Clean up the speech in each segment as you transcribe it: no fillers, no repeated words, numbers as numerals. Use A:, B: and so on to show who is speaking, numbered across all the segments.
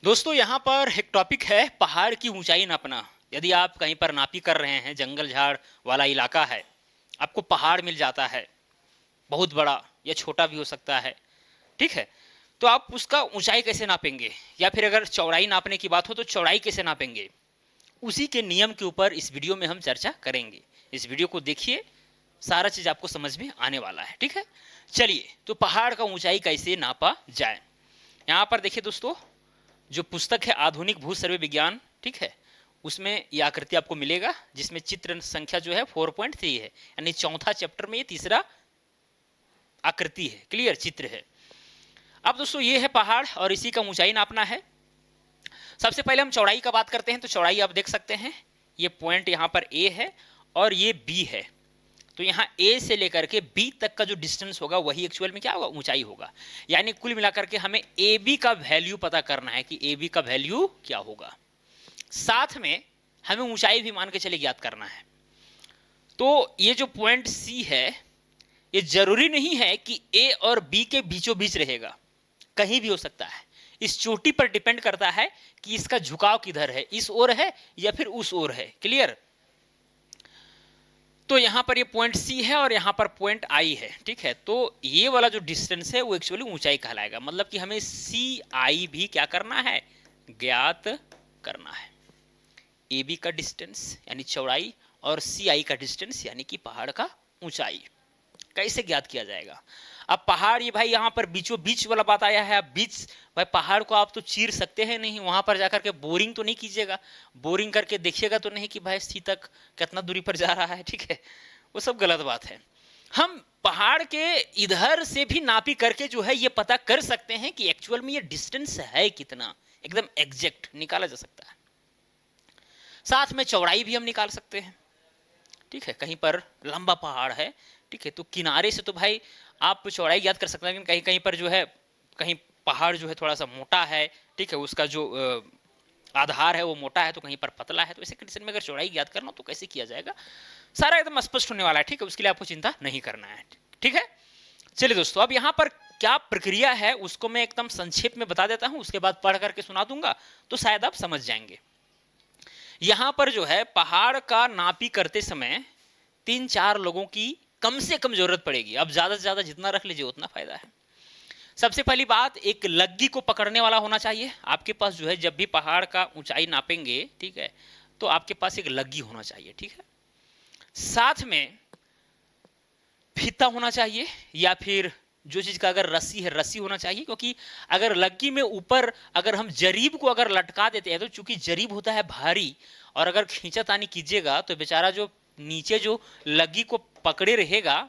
A: दोस्तों यहाँ पर एक टॉपिक है पहाड़ की ऊंचाई नापना। यदि आप कहीं पर नापी कर रहे हैं, जंगल झाड़ वाला इलाका है, आपको पहाड़ मिल जाता है, बहुत बड़ा या छोटा भी हो सकता है, ठीक है। तो आप उसका ऊंचाई कैसे नापेंगे, या फिर अगर चौड़ाई नापने की बात हो तो चौड़ाई कैसे नापेंगे, उसी के नियम के ऊपर इस वीडियो में हम चर्चा करेंगे। इस वीडियो को देखिए, सारा चीज आपको समझ में आने वाला है, ठीक है। चलिए, तो पहाड़ का ऊंचाई कैसे नापा जाए। यहाँ पर देखिए दोस्तों, जो पुस्तक है आधुनिक भू सर्वे विज्ञान, ठीक है, उसमें यह आकृति आपको मिलेगा, जिसमें चित्र संख्या जो है 4.3 है, यानी चौथा चैप्टर में ये तीसरा आकृति है, क्लियर चित्र है। अब दोस्तों ये है पहाड़ और इसी का ऊंचाई नापना है। सबसे पहले हम चौड़ाई का बात करते हैं। तो चौड़ाई आप देख सकते हैं, ये पॉइंट यहाँ पर ए है और ये बी है। तो यहाँ ए से लेकर के बी तक का जो डिस्टेंस होगा वही एक्चुअल में क्या होगा, ऊंचाई होगा। यानी कुल मिलाकर के हमें ए बी का वैल्यू पता करना है कि ए बी का वैल्यू क्या होगा। साथ में हमें ऊंचाई भी मान के चले ज्ञात करना है। तो ये जो पॉइंट सी है, ये जरूरी नहीं है कि ए और बी के बीचों बीच रहेगा, कहीं भी हो सकता है। इस चोटी पर डिपेंड करता है कि इसका झुकाव किधर है, इस ओर है या फिर उस ओर है, क्लियर। तो यहां पर ये पॉइंट सी है और यहां पर पॉइंट आई है, ठीक है। तो ये वाला जो डिस्टेंस है वो एक्चुअली ऊंचाई कहलाएगा। मतलब कि हमें सी आई भी क्या करना है, ज्ञात करना है। ए बी का डिस्टेंस यानी चौड़ाई और सी आई का डिस्टेंस यानी कि पहाड़ का ऊंचाई कैसे ज्ञात किया जाएगा। अब पहाड़ ये भाई यहाँ पर बीचों बीच वाला बात आया है। अब बीच भाई पहाड़ को आप तो चीर सकते हैं नहीं, वहां पर जाकर के बोरिंग तो नहीं कीजिएगा, बोरिंग करके देखिएगा तो नहीं कि भाई सी तक कितना दूरी पर जा रहा है, ठीक है। वो सब गलत बात है। हम पहाड़ के इधर से भी नापी करके जो है ये पता कर सकते हैं कि एक्चुअल में ये डिस्टेंस है कितना, एकदम एग्जैक्ट निकाला जा सकता है। साथ में चौड़ाई भी हम निकाल सकते हैं, ठीक है। कहीं पर लंबा पहाड़ है, ठीक है, तो किनारे से तो भाई आप चौड़ाई ज्ञात कर सकते हैं, लेकिन कहीं कहीं पर जो है, कहीं पहाड़ जो है थोड़ा सा मोटा है, ठीक है, उसका जो आधार है वो मोटा है, तो कहीं पर पतला है। तो ऐसे कंडीशन में अगर चौड़ाई ज्ञात करना हो तो कैसे किया जाएगा, सारा एकदम स्पष्ट होने वाला है, ठीक है। उसके लिए आपको चिंता नहीं करना है, ठीक है। चलिए दोस्तों, अब यहाँ पर क्या प्रक्रिया है उसको मैं एकदम संक्षेप में बता देता हूँ, उसके बाद पढ़ करके सुना दूंगा तो शायद आप समझ जाएंगे। यहाँ पर जो है पहाड़ का नापी करते समय 3-4 लोगों की कम से कम जरूरत पड़ेगी। अब ज्यादा से ज्यादा जितना रख लीजिए उतना फायदा है। सबसे पहली बात, एक लग्गी को पकड़ने वाला होना चाहिए आपके पास। जो है जब भी पहाड़ का ऊंचाई नापेंगे, ठीक है, तो आपके पास एक लग्गी होना चाहिए, ठीक है। साथ में फीता होना चाहिए, या फिर जो चीज का अगर रस्सी है, रस्सी होना चाहिए। क्योंकि अगर लग्गी में ऊपर अगर हम जरीब को अगर लटका देते हैं तो चूंकि जरीब होता है भारी, और अगर खींचातानी कीजिएगा तो बेचारा जो नीचे जो लग्गी को पकड़े रहेगा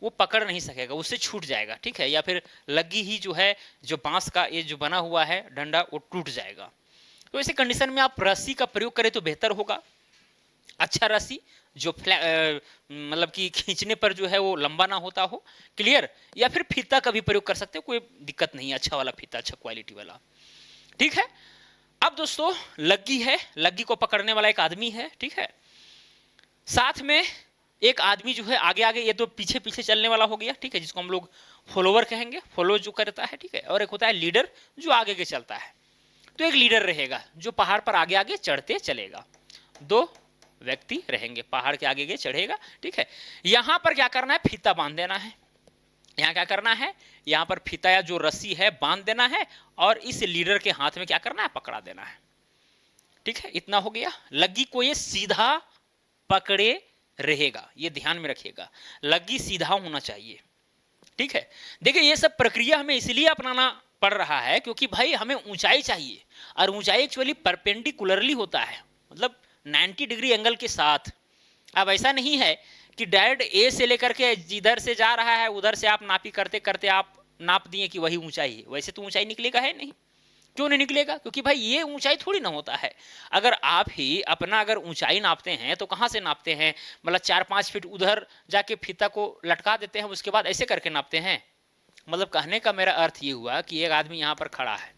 A: वो पकड़ नहीं सकेगा, उससे छूट जाएगा, ठीक है। या फिर लग्गी ही जो है, जो बांस का ये जो बना हुआ है डंडा, वो टूट जाएगा। तो ऐसे कंडीशन में आप रस्सी का प्रयोग करें तो बेहतर होगा। अच्छा रस्सी जो मतलब कि खींचने पर जो है वो लंबा ना होता हो, क्लियर। या फिर फीता का भी प्रयोग कर सकते हो, कोई दिक्कत नहीं है, अच्छा वाला फीता, अच्छा क्वालिटी वाला, ठीक है। अब दोस्तों लग्गी है, लग्गी को पकड़ने वाला एक आदमी है, ठीक है। साथ में एक आदमी जो है आगे आगे, ये तो पीछे पीछे चलने वाला हो गया, ठीक है, जिसको हम लोग फॉलोवर कहेंगे, फॉलो जो करता है, ठीक है। और एक होता है लीडर जो आगे आगे चलता है। तो एक लीडर रहेगा जो पहाड़ पर आगे आगे चढ़ते चलेगा। 2 व्यक्ति रहेंगे, पहाड़ के आगे आगे चढ़ेगा, ठीक है। यहां पर क्या करना है, फीता बांध देना है। यहाँ क्या करना है, यहाँ पर फीता या जो रस्सी है बांध देना है, और इस लीडर के हाथ में क्या करना है, पकड़ा देना है, ठीक है। इतना हो गया। लग्गी को ये सीधा पकड़े रहेगा, ये ध्यान में रखिएगा, लग्गी सीधा होना चाहिए, ठीक है। देखिए ये सब प्रक्रिया हमें इसलिए अपनाना पड़ रहा है क्योंकि भाई हमें ऊंचाई चाहिए, और ऊंचाई एक्चुअली परपेंडिकुलरली होता है, मतलब 90 डिग्री एंगल के साथ। अब ऐसा नहीं है कि डायरेक्ट ए से लेकर के जिधर से जा रहा है उधर से आप नापी करते करते आप नाप दिए कि वही ऊंचाई है, वैसे तो ऊंचाई निकलेगा है नहीं। क्यों नहीं निकलेगा, क्योंकि भाई ये ऊंचाई थोड़ी ना होता है। अगर आप ही अपना अगर ऊंचाई नापते हैं तो कहाँ से नापते हैं, मतलब 4-5 फीट उधर जाके फीता को लटका देते हैं, उसके बाद ऐसे करके नापते हैं। मतलब कहने का मेरा अर्थ ये हुआ कि एक आदमी यहाँ पर खड़ा है,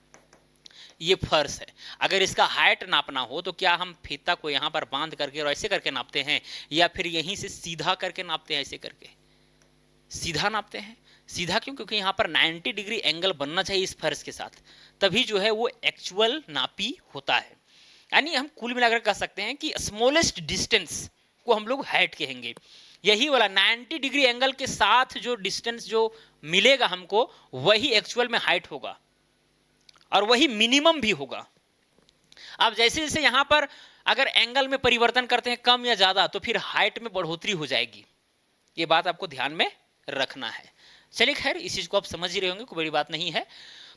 A: ये फर्श है, अगर इसका हाइट नापना हो तो क्या हम फीता को यहाँ पर बांध करके और ऐसे करके नापते हैं, या फिर यहीं से सीधा करके नापते हैं, ऐसे करके सीधा नापते हैं। सीधा क्यों? क्योंकि यहाँ पर 90 डिग्री एंगल बनना चाहिए इस फर्श के साथ, तभी जो है वो एक्चुअल नापी होता है। यानी हम कुल मिलाकर कह सकते हैं कि स्मॉलेस्ट डिस्टेंस को हम लोग हाइट कहेंगे। यही वाला 90 डिग्री एंगल के साथ जो डिस्टेंस जो मिलेगा हमको, वही एक्चुअल में हाइट होगा और वही मिनिमम भी होगा। अब जैसे जैसे यहाँ पर अगर एंगल में परिवर्तन करते हैं कम या ज्यादा, तो फिर हाइट में बढ़ोतरी हो जाएगी। ये बात आपको ध्यान में रखना है। चलिए खैर, इस चीज को आप समझ ही रहे होंगे, कोई बड़ी बात नहीं है।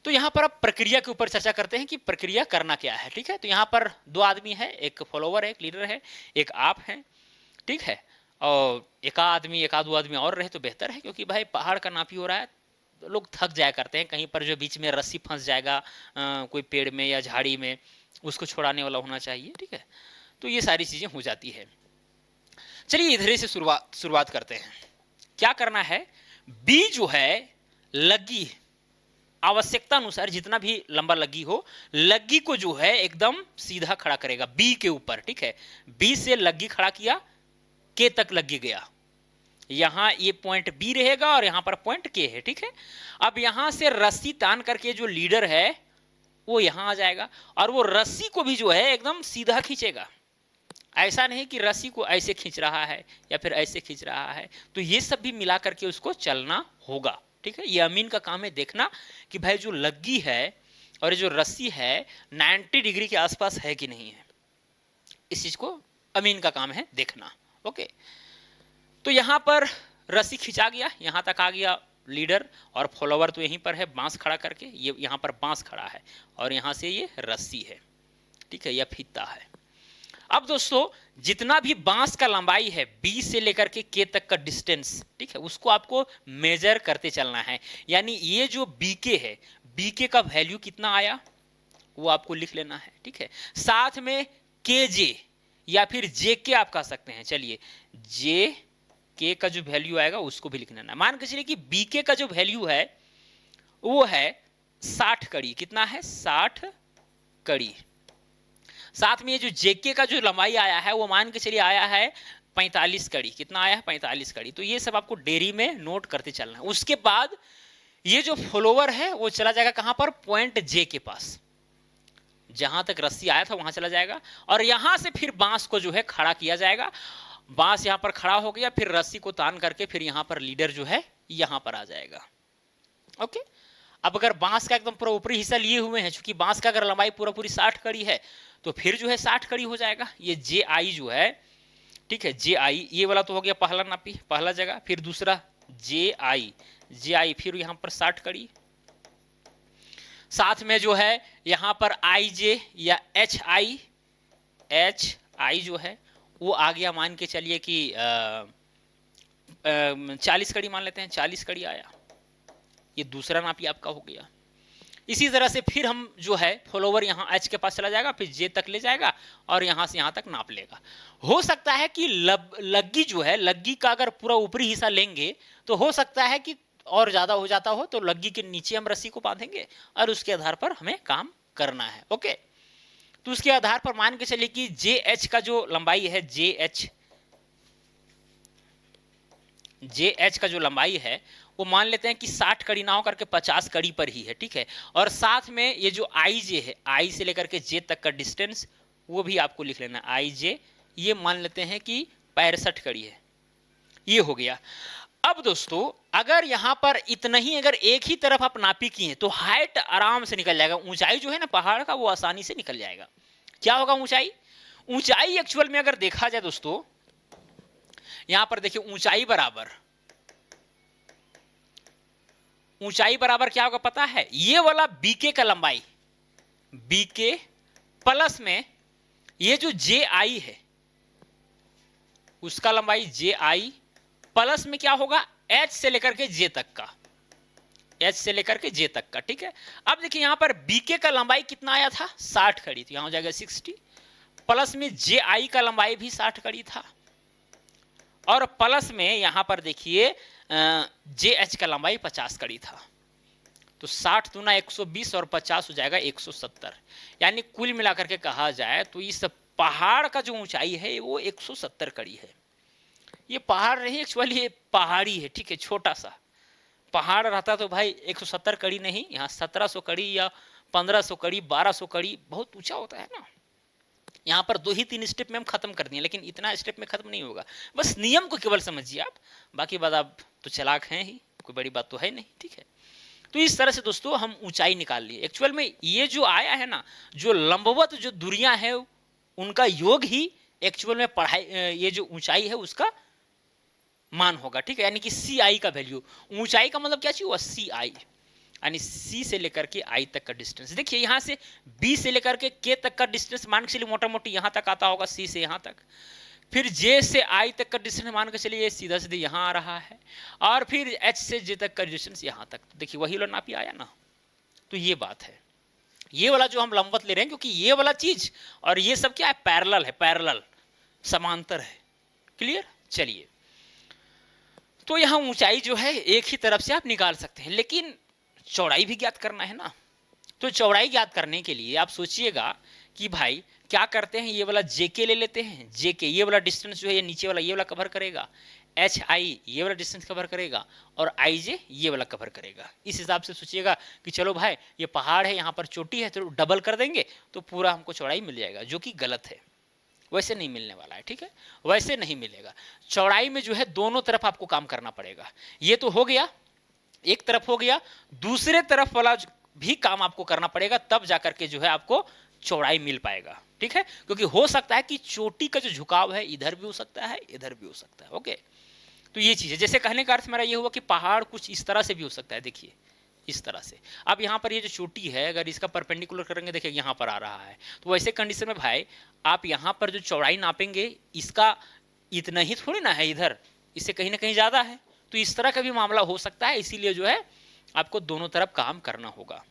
A: तो यहाँ पर अब प्रक्रिया के ऊपर चर्चा करते हैं कि प्रक्रिया करना क्या है। ठीक है, तो यहाँ पर दो आदमी है, एक फॉलोवर है, एक लीडर है, एक आप है। ठीक है, और एक आध आदमी और रहे तो बेहतर है, क्योंकि भाई पहाड़ का नापी हो रहा है, तो लोग थक जाया करते हैं। कहीं पर जो बीच में रस्सी फंस जाएगा कोई पेड़ में या झाड़ी में, उसको छुड़ाने वाला होना चाहिए। ठीक है, तो ये सारी चीजें हो जाती है। चलिए इधर से शुरुआत करते हैं। क्या करना है, बी जो है लग्गी, आवश्यकता अनुसार जितना भी लंबा लग्गी हो, लग्गी को जो है एकदम सीधा खड़ा करेगा बी के ऊपर। ठीक है, बी से लग्गी खड़ा किया, के तक लग्गी गया, यहां ये पॉइंट बी रहेगा और यहां पर पॉइंट के है। ठीक है, अब यहां से रस्सी तान करके जो लीडर है वो यहां आ जाएगा और वो रस्सी को भी जो है एकदम सीधा खींचेगा। ऐसा नहीं कि रस्सी को ऐसे खींच रहा है या फिर ऐसे खींच रहा है, तो ये सब भी मिला करके उसको चलना होगा। ठीक है, ये अमीन का काम है देखना कि भाई जो लग्गी है और जो रस्सी है 90 डिग्री के आसपास है कि नहीं है। इस चीज को अमीन का काम है देखना। ओके, तो यहां पर रस्सी खिंचा गया, यहां तक आ गया लीडर, और फॉलोवर तो यहीं पर है बांस खड़ा करके, ये यहां पर बांस खड़ा है और यहां से ये रस्सी है। ठीक है, यह फीता है। अब दोस्तों जितना भी बांस का लंबाई है बी से लेकर के के तक का डिस्टेंस, ठीक है, उसको आपको मेजर करते चलना है। यानी ये जो बीके है, बीके का वैल्यू कितना आया वो आपको लिख लेना है। ठीक है, साथ में के जे या फिर जे के आप कह सकते हैं। चलिए जे के का जो वैल्यू आएगा उसको भी लिख लेना है। मान के चलिए कि बीके का जो वैल्यू है वो है 60 कड़ी। कितना है? 60 कड़ी। साथ में ये जो जेके का जो लंबाई आया है वो मान के चलिए आया है 45 कड़ी। कितना आया है? 45 कड़ी। तो ये सब आपको डेयरी में नोट करते चलना है। उसके बाद ये जो फॉलोवर है वो चला जाएगा कहां पर? पॉइंट जे के पास, जहां तक रस्सी आया था वहां चला जाएगा और यहां से फिर बांस को जो है खड़ा किया जाएगा। बांस यहां पर खड़ा हो गया, फिर रस्सी को तान करके फिर यहां पर लीडर जो है यहां पर आ जाएगा। ओके, अब अगर बांस का एकदम पूरा ऊपरी हिस्सा लिए हुए हैं, चूंकि बांस का अगर लंबाई पूरी 60 कड़ी है तो फिर जो है 60 कड़ी हो जाएगा। ये जे आई जो है, ठीक है, जे आई ये वाला तो हो गया पहला नापी, पहला जगह। फिर दूसरा जे आई फिर यहां पर 60 कड़ी। साथ में जो है यहां पर आई जे या एच आई जो है वो आ गया। मान के चलिए कि 40 कड़ी मान लेते हैं, 40 कड़ी आया। ये दूसरा नापी आपका हो गया। इसी तरह से फिर हम जो है फॉलोवर यहाँ एच के पास चला जाएगा, फिर जे तक ले जाएगा और यहाँ से यहाँ तक नाप लेगा। हो सकता है कि लग्गी जो है, लग्गी का अगर पूरा ऊपरी हिस्सा लेंगे तो हो सकता है कि और ज्यादा हो जाता हो, तो लग्गी के नीचे हम रस्सी को बांधेंगे और उसके आधार पर हमें काम करना है। ओके, तो उसके आधार पर मान के चलिए कि जे एच का जो लंबाई है, जे एच का जो लंबाई है वो मान लेते हैं कि 60 कड़ी ना हो करके 50 कड़ी पर ही है। ठीक है, और साथ में ये जो आई जे है, आई से लेकर के जे तक का डिस्टेंस वो भी आपको लिख लेना। आई जे ये मान लेते हैं कि 65 कड़ी है। ये हो गया। अब दोस्तों अगर यहां पर इतना ही अगर एक ही तरफ आप नापी की है तो हाइट आराम से निकल जाएगा। ऊंचाई जो है ना पहाड़ का वो आसानी से निकल जाएगा। क्या होगा? ऊंचाई एक्चुअल में अगर देखा जाए दोस्तों, यहां पर देखिए ऊंचाई बराबर क्या होगा पता है? ये वाला बीके का लंबाई, बीके प्लस में ये जो जे आई है उसका लंबाई जे आई प्लस में क्या होगा? एच से लेकर के जे तक का, एच से लेकर के जे तक का। ठीक है, अब देखिए यहां पर बीके का लंबाई कितना आया था? 60 कड़ी। तो यहां हो जाएगा 60 प्लस में जे आई का लंबाई भी 60 कड़ी था और प्लस में यहां पर देखिए जे एच का लंबाई 50 कड़ी था। तो 60 दूना 120 और 50 हो जाएगा 170। यानी कुल मिलाकर के कहा जाए तो इस पहाड़ का जो ऊंचाई है वो 170 कड़ी है। ये पहाड़ नहीं एक्चुअली, ये पहाड़ी है। ठीक है, छोटा सा पहाड़ रहता तो भाई 170 कड़ी नहीं, यहाँ 1700 कड़ी या 1500 कड़ी 1200 कड़ी, बहुत ऊंचा होता है ना। यहाँ पर 2 ही 3 स्टेप में हम खत्म कर दिए, लेकिन इतना स्टेप में खत्म नहीं होगा। बस नियम को केवल समझिए आप, बाकी बात आप तो चालाक हैं ही, कोई बड़ी बात तो है नहीं, ठीक है। तो इस तरह से दोस्तों हम ऊंचाई निकाल लिए। एक्चुअल में ये जो आया है ना, जो लंबवत जो दूरियां है उनका योग ही एक्चुअल में पढ़ाई, ये जो ऊंचाई है उसका मान होगा, ठीक है। यानी कि सी आई का वैल्यू, ऊंचाई का मतलब क्या चाहिए हुआ, सी आई, यानी सी से लेकर के आई तक का डिस्टेंस। देखिए यहाँ से बी से लेकर के तक का डिस्टेंस मान के चलिए मोटा मोटी यहाँ तक आता होगा, सी से यहाँ तक। फिर जे से आई तक का डिस्टेंस मान के चलिए सीधा सीधा यहाँ आ रहा है, और फिर एच से जे तक का डिस्टेंस यहाँ तक। देखिए वही वाला नापी आया ना। तो ये बात है, ये वाला जो हम लंबवत ले रहे हैं, क्योंकि ये वाला चीज और ये सब क्या है, पैरेलल है, पैरेलल समांतर है। क्लियर। चलिए, तो यहाँ ऊंचाई जो है एक ही तरफ से आप निकाल सकते हैं, लेकिन चौड़ाई भी ज्ञात करना है ना। तो चौड़ाई ज्ञात करने के लिए आप सोचिएगा कि भाई क्या करते हैं, ये वाला जेके ले लेते हैं। जेके ये वाला डिस्टेंस जो है, ये नीचे वाला ये वाला कवर करेगा, एच आई ये वाला डिस्टेंस कवर करेगा, और आई जे ये वाला कवर करेगा। इस हिसाब से सोचिएगा कि चलो भाई ये पहाड़ है, यहाँ पर चोटी है, तो डबल कर देंगे तो पूरा हमको चौड़ाई मिल जाएगा, जो कि गलत है। वैसे नहीं मिलने वाला है, ठीक है, वैसे नहीं मिलेगा। चौड़ाई में जो है दोनों तरफ आपको काम करना पड़ेगा। ये तो हो गया, एक तरफ हो गया, दूसरे तरफ वाला भी काम आपको करना पड़ेगा, तब जाकर के जो है आपको चौड़ाई मिल पाएगा, ठीक है। क्योंकि हो सकता है कि चोटी का जो झुकाव है इधर भी हो सकता है, इधर भी हो सकता है। ओके, तो ये चीज है। जैसे कहने का अर्थ मेरा ये हुआ कि पहाड़ कुछ इस तरह से भी हो सकता है, देखिए इस तरह से। अब यहाँ पर ये जो चोटी है, अगर इसका परपेंडिकुलर करेंगे, देखिए यहाँ पर आ रहा है, तो वैसे कंडीशन में भाई आप यहाँ पर जो चौड़ाई नापेंगे, इसका इतना ही थोड़ी ना है, इधर इससे कहीं ना कहीं ज्यादा है। तो इस तरह का भी मामला हो सकता है, इसीलिए जो है आपको दोनों तरफ काम करना होगा,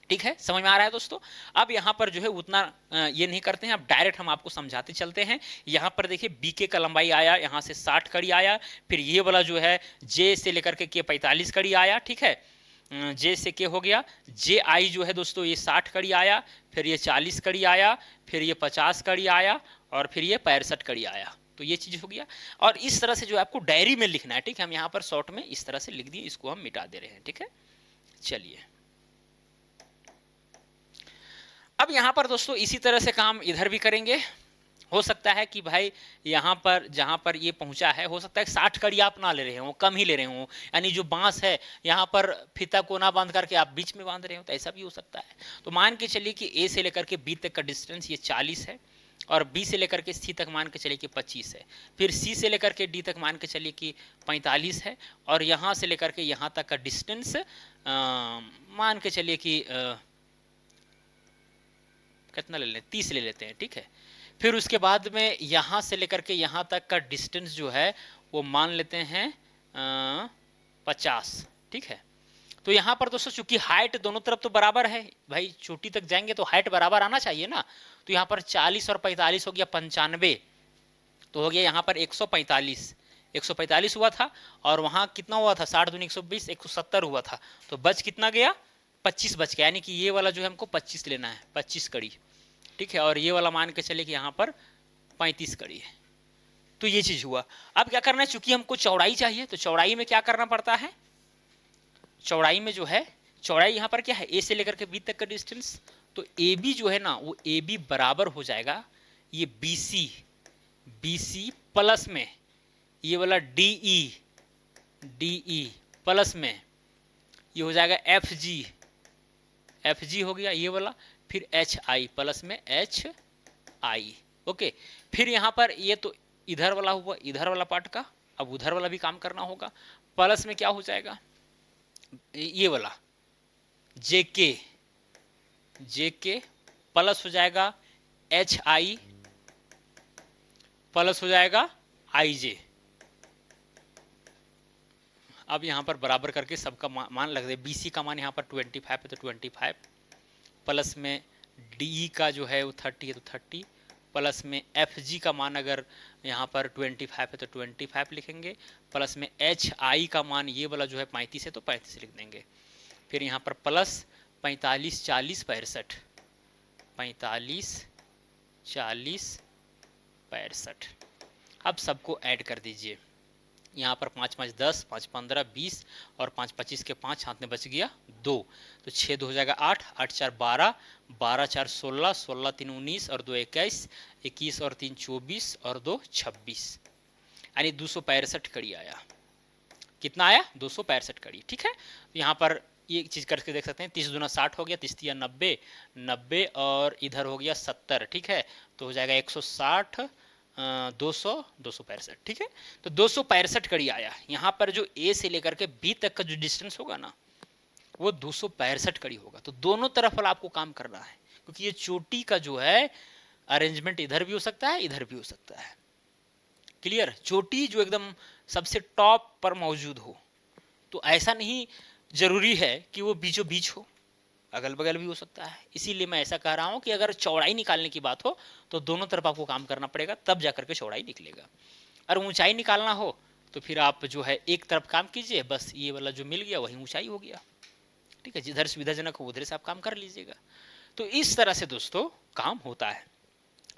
A: ठीक है। समझ में आ रहा है दोस्तों। अब यहाँ पर जो है उतना ये नहीं करते हैं, अब डायरेक्ट हम आपको समझाते चलते हैं। यहाँ पर देखिए बीके का लंबाई आया, यहाँ से 60 कड़ी आया, फिर ये वाला जो है जे से लेकर के 45 कड़ी आया, ठीक है। जे से के हो गया, जे आई जो है दोस्तों ये 60 कड़ी आया, फिर ये 40 कड़ी आया, फिर ये 50 कड़ी आया, और फिर ये 65 कड़ी आया। तो ये चीज हो गया। और इस तरह से जो आपको डायरी में लिखना है, ठीक है। हम यहाँ पर शॉर्ट में इस तरह से लिख दिए, इसको हम मिटा दे रहे हैं, ठीक है। चलिए, अब यहाँ पर दोस्तों इसी तरह से काम इधर भी करेंगे। हो सकता है कि भाई यहाँ पर जहाँ पर ये पहुँचा है, हो सकता है 60 कड़ी आप ना ले रहे हो, कम ही ले रहे हो, यानी जो बांस है यहाँ पर फीता को ना बांध करके आप बीच में बांध रहे हो, तो ऐसा भी हो सकता है। तो मान के चलिए कि ए से लेकर के बी तक का डिस्टेंस ये 40 है, और बी से लेकर के सी तक मान के चलिए कि 25 है, फिर सी से लेकर के डी तक मान के चलिए कि 45 है, और यहाँ से लेकर के यहाँ तक का डिस्टेंस मान के चलिए कि कितना ले लें, 30 ले लेते हैं, ठीक है। फिर उसके बाद में यहाँ से लेकर के यहाँ तक का डिस्टेंस जो है वो मान लेते हैं 50, ठीक है। तो यहाँ पर दोस्तों चूंकि हाइट दोनों तरफ तो बराबर है, भाई चोटी तक जाएंगे तो हाइट बराबर आना चाहिए ना। तो यहाँ पर 40 और 45 हो गया 95, तो हो गया यहाँ पर 145 हुआ था, और वहाँ कितना हुआ था, 60 दूनी 120, 170 हुआ था। तो बच कितना गया, 25 बच गया, यानी कि ये वाला जो है हमको 25 लेना है, 25 कड़ी, ठीक है। और ये वाला मान के चले कि यहाँ पर 35 कड़ी है। तो ये चीज हुआ। अब क्या करना है, चूंकि हमको चौड़ाई चाहिए, तो चौड़ाई में क्या करना पड़ता है, चौड़ाई में जो है, चौड़ाई यहाँ पर क्या है, ए से लेकर के बी तक का डिस्टेंस। तो ए बी जो है ना, वो ए बी बराबर हो जाएगा ये बी सी प्लस में ये वाला डी ई प्लस में ये हो जाएगा एफ जी हो गया ये वाला, फिर एच आई प्लस में एच आई। ओके, फिर यहाँ पर ये तो इधर वाला हुआ, इधर वाला पार्ट का, अब उधर वाला भी काम करना होगा। प्लस में क्या हो जाएगा, ये वाला जे के प्लस हो जाएगा एच आई प्लस हो जाएगा आई जे। अब यहाँ पर बराबर करके सबका मान लग दे। बी सी का मान यहाँ पर 25 है तो 25, प्लस में डी का जो है वो 30 है तो 30, प्लस में एफ जी का मान अगर यहाँ पर 25 है तो 25 लिखेंगे, प्लस में एच आई का मान ये वाला जो है 35 है तो 35 लिख देंगे। फिर यहाँ पर प्लस 45 40 65, 45 40 65। अब सबको ऐड कर दीजिए, यहाँ पर 5 5 10, 5 15 20 और 5 25 के 5 हाथ में बच गया 2, तो 6 2 हो जाएगा 8, 8 4 12, 12 4 16, 16 3 19 और 2 21, 21 और 3 24 और 2 26, यानी 265 कड़ी आया। कितना आया? 265 कड़ी। ठीक है, तो यहाँ पर ये चीज करके देख सकते हैं, 30 दूना 60 हो गया, 30 तिया 90, 90 और इधर हो गया 70। ठीक है, तो हो जाएगा 160, 200, 265। ठीक है, तो 265 कड़ी आया। यहाँ पर जो ए से लेकर के बी तक का जो डिस्टेंस होगा ना, वो 265 कड़ी होगा। तो दोनों तरफ वाला आपको काम करना है, क्योंकि ये चोटी का जो है अरेंजमेंट इधर भी हो सकता है, इधर भी हो सकता है। क्लियर? चोटी जो एकदम सबसे टॉप पर मौजूद हो, तो ऐसा नहीं जरूरी है कि वो बीचों बीच हो, अगल बगल भी हो सकता है। इसीलिए मैं ऐसा कह रहा हूं कि अगर चौड़ाई निकालने की बात हो तो दोनों तरफ आपको काम करना पड़ेगा, तब जाकर के चौड़ाई निकलेगा। और ऊंचाई निकालना हो तो फिर आप जो है एक तरफ काम कीजिए, बस ये वाला जो मिल गया वही ऊंचाई हो गया। ठीक है, जिधर सुविधाजनक हो उधर से आप काम कर लीजिएगा। तो इस तरह से दोस्तों काम होता है।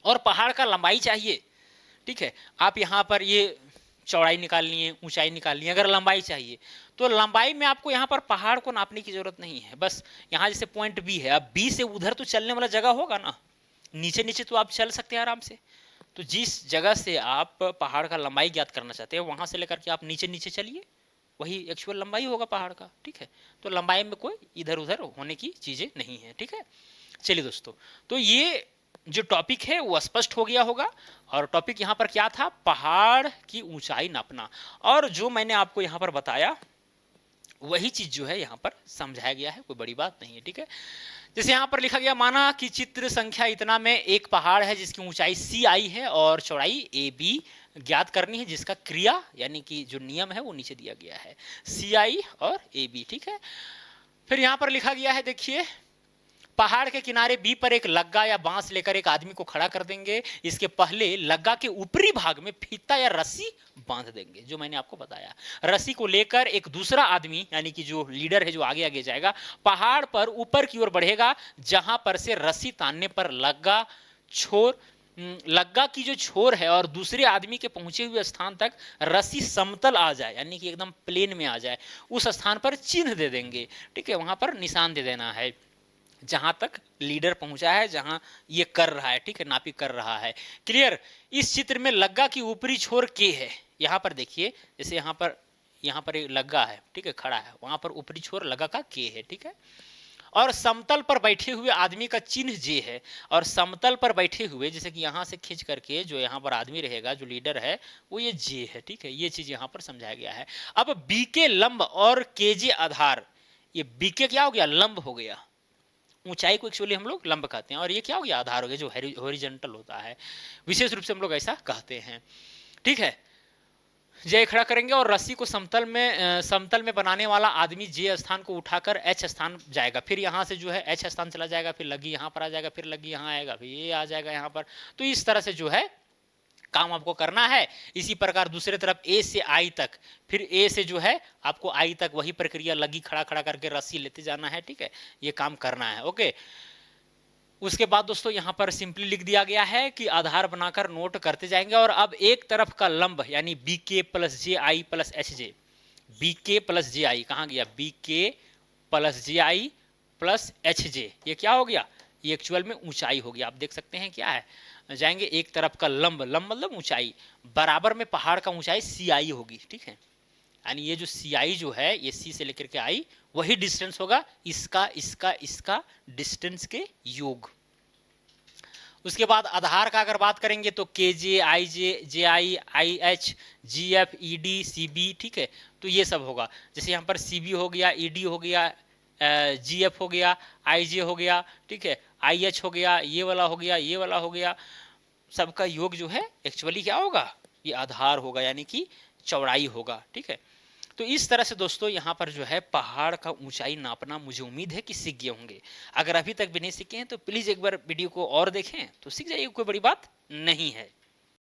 A: और पहाड़ का लंबाई चाहिए। ठीक है, आप यहाँ पर ये चौड़ाई निकालनी है, ऊंचाई निकालनी है, अगर लंबाई चाहिए तो लंबाई में आपको यहाँ पर पहाड़ को नापने की जरूरत नहीं है। बस यहाँ जैसे पॉइंट बी है, अब बी से उधर तो चलने वाला जगह होगा ना, नीचे नीचे तो आप चल सकते हैं आराम से। तो जिस जगह से आप पहाड़ का लंबाई ज्ञात करना चाहते हैं वहां से लेकर के आप नीचे नीचे चलिए, वही एक्चुअल लंबाई होगा पहाड़ का। ठीक है, तो लंबाई में कोई इधर उधर होने की चीजें नहीं है। ठीक है, चलिए दोस्तों, तो ये जो टॉपिक है वो स्पष्ट हो गया होगा। और टॉपिक यहाँ पर क्या था? पहाड़ की ऊंचाई नापना। और जो मैंने आपको यहाँ पर बताया वही चीज जो है यहाँ पर समझाया गया है, कोई बड़ी बात नहीं है। ठीक है, जैसे यहाँ पर लिखा गया, माना कि चित्र संख्या इतना में एक पहाड़ है जिसकी ऊंचाई सी आई है और चौड़ाई ए बी ज्ञात करनी है, जिसका क्रिया यानी कि जो नियम है वो नीचे दिया गया है, सी आई और ए बी। ठीक है, फिर यहाँ पर लिखा गया है, देखिए, पहाड़ के किनारे बी पर एक लग्गा या बांस लेकर एक आदमी को खड़ा कर देंगे। इसके पहले लग्गा के ऊपरी भाग में फीता या रस्सी बांध देंगे, जो मैंने आपको बताया। रस्सी को लेकर एक दूसरा आदमी यानी कि जो लीडर है, जो आगे आगे जाएगा, पहाड़ पर ऊपर की ओर बढ़ेगा, जहां पर से रस्सी तानने पर लग्गा की जो छोर है और दूसरे आदमी के पहुंचे हुए स्थान तक रस्सी समतल आ जाए, यानी कि एकदम प्लेन में आ जाए, उस स्थान पर चिन्ह दे देंगे। ठीक है, वहां पर निशान दे देना है जहां तक लीडर पहुंचा है, जहां ये कर रहा है। ठीक है, नापी कर रहा है। क्लियर? इस चित्र में लग्गा की ऊपरी छोर के है। यहां पर देखिए, जैसे यहां पर एक लग्गा है, ठीक है, खड़ा है, वहां पर ऊपरी छोर लग्गा का के है। ठीक है, और समतल पर बैठे हुए आदमी का चिन्ह जे है। और समतल पर बैठे हुए, जैसे कि यहां से खींच करके जो यहां पर आदमी रहेगा, जो लीडर है, वो ये जे है। ठीक है, ये चीज यहां पर समझाया गया है। अब बी के लंब और के जे आधार, ये बी के क्या हो गया? लंब हो गया। ऊंचाई को एक्चुअली हम लोग लंब कहते हैं, और ये क्या हो गया? आधार हो गया, जो हॉरिजॉन्टल होता है, विशेष रूप से हम लोग ऐसा कहते हैं। ठीक है, जे खड़ा करेंगे और रस्सी को समतल में बनाने वाला आदमी जे स्थान को उठाकर एच स्थान जाएगा, फिर यहाँ से जो है एच स्थान चला जाएगा, फिर लगी यहाँ पर आ जाएगा, फिर लगी यहाँ आएगा, फिर ये आ जाएगा यहाँ पर। तो इस तरह से जो है काम आपको करना है। इसी प्रकार दूसरे तरफ ए से आई तक, फिर ए से जो है आपको आई तक वही प्रक्रिया, लगी खड़ा खड़ा करके रस्सी लेते जाना है। ठीक है, ये काम करना है। ओके, उसके बाद दोस्तों यहाँ पर सिंपली लिख दिया गया है कि आधार बनाकर नोट करते जाएंगे। और अब एक तरफ का लंब यानी बी के प्लस जे आई प्लस एच जे, बी के प्लस जे आई कहाँ गया? बी के प्लस जे आई प्लस एच जे, ये क्या हो गया? ये एक्चुअल में ऊंचाई हो गया। आप देख सकते हैं क्या है, जाएंगे एक तरफ का लंब, लंब मतलब ऊंचाई, बराबर में पहाड़ का ऊंचाई सी आई होगी। ठीक है, यानी ये जो सी आई जो है, ये सी से लेकर के आई, वही डिस्टेंस होगा इसका इसका इसका डिस्टेंस के योग। उसके बाद आधार का अगर बात करेंगे तो K J, I J, J I, I H, G F, E D, C B. ठीक है, तो ये सब होगा। जैसे यहाँ पर सी बी हो गया, ई डी हो गया, जी एफ हो गया, आई जे हो गया, ठीक है, आई एच हो गया, ये वाला हो गया, ये वाला हो गया, सबका योग जो है एक्चुअली क्या होगा? ये आधार होगा, यानी कि चौड़ाई होगा। ठीक है, तो इस तरह से दोस्तों यहाँ पर जो है पहाड़ का ऊंचाई नापना, मुझे उम्मीद है कि सीख गए होंगे। अगर अभी तक भी नहीं सीखे हैं तो प्लीज एक बार वीडियो को और देखें तो सीख जाइए, कोई बड़ी बात नहीं है।